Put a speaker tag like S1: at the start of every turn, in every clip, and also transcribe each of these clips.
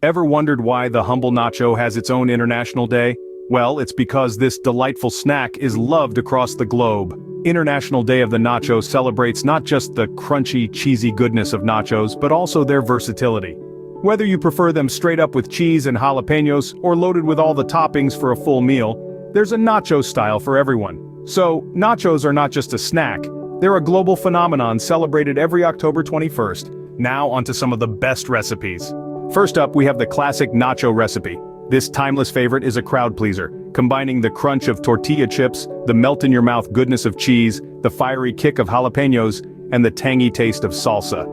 S1: Ever wondered why the humble nacho has its own International Day? Well, it's because this delightful snack is loved across the globe. International Day of the Nacho celebrates not just the crunchy, cheesy goodness of nachos, but also their versatility. Whether you prefer them straight up with cheese and jalapenos, or loaded with all the toppings for a full meal, there's a nacho style for everyone. So, nachos are not just a snack, they're a global phenomenon celebrated every October 21st. Now onto some of the best recipes. First up, we have the classic nacho recipe. This timeless favorite is a crowd pleaser, combining the crunch of tortilla chips, the melt-in-your-mouth goodness of cheese, the fiery kick of jalapenos, and the tangy taste of salsa.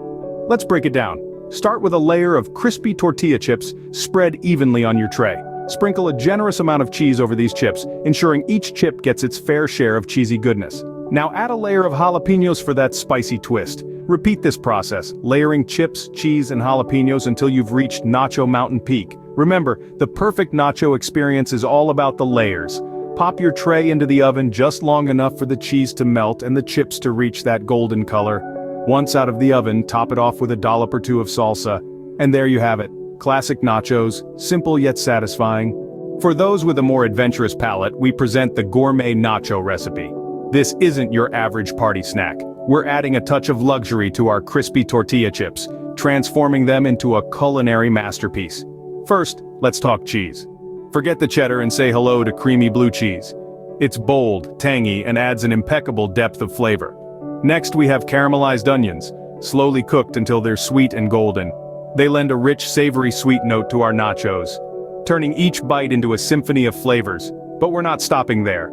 S1: Let's break it down. Start with a layer of crispy tortilla chips spread evenly on your tray. Sprinkle a generous amount of cheese over these chips, ensuring each chip gets its fair share of cheesy goodness. Now add a layer of jalapenos for that spicy twist. Repeat this process, layering chips, cheese, and jalapenos until you've reached Nacho Mountain Peak. Remember, the perfect nacho experience is all about the layers. Pop your tray into the oven just long enough for the cheese to melt and the chips to reach that golden color. Once out of the oven, top it off with a dollop or two of salsa. And there you have it. Classic nachos, simple yet satisfying. For those with a more adventurous palate, we present the gourmet nacho recipe. This isn't your average party snack. We're adding a touch of luxury to our crispy tortilla chips, transforming them into a culinary masterpiece. First, let's talk cheese. Forget the cheddar and say hello to creamy blue cheese. It's bold, tangy, and adds an impeccable depth of flavor. Next, we have caramelized onions, slowly cooked until they're sweet and golden. They lend a rich, savory sweet note to our nachos, turning each bite into a symphony of flavors. But we're not stopping there.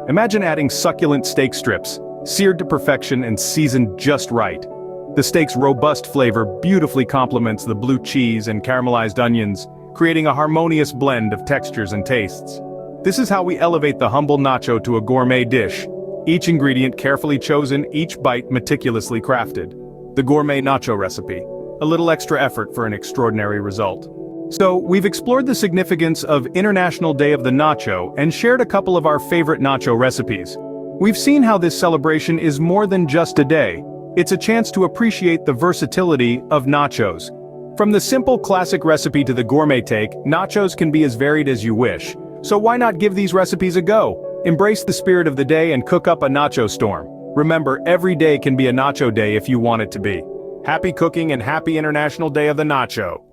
S1: Imagine adding succulent steak strips, seared to perfection and seasoned just right. The steak's robust flavor beautifully complements the blue cheese and caramelized onions, creating a harmonious blend of textures and tastes. This is how we elevate the humble nacho to a gourmet dish. Each ingredient carefully chosen, each bite meticulously crafted. The gourmet nacho recipe. A little extra effort for an extraordinary result. So, we've explored the significance of International Day of the Nacho and shared a couple of our favorite nacho recipes. We've seen how this celebration is more than just a day. It's a chance to appreciate the versatility of nachos. From the simple classic recipe to the gourmet take, nachos can be as varied as you wish. So why not give these recipes a go? Embrace the spirit of the day and cook up a nacho storm. Remember, every day can be a nacho day if you want it to be. Happy cooking and happy International Day of the Nacho!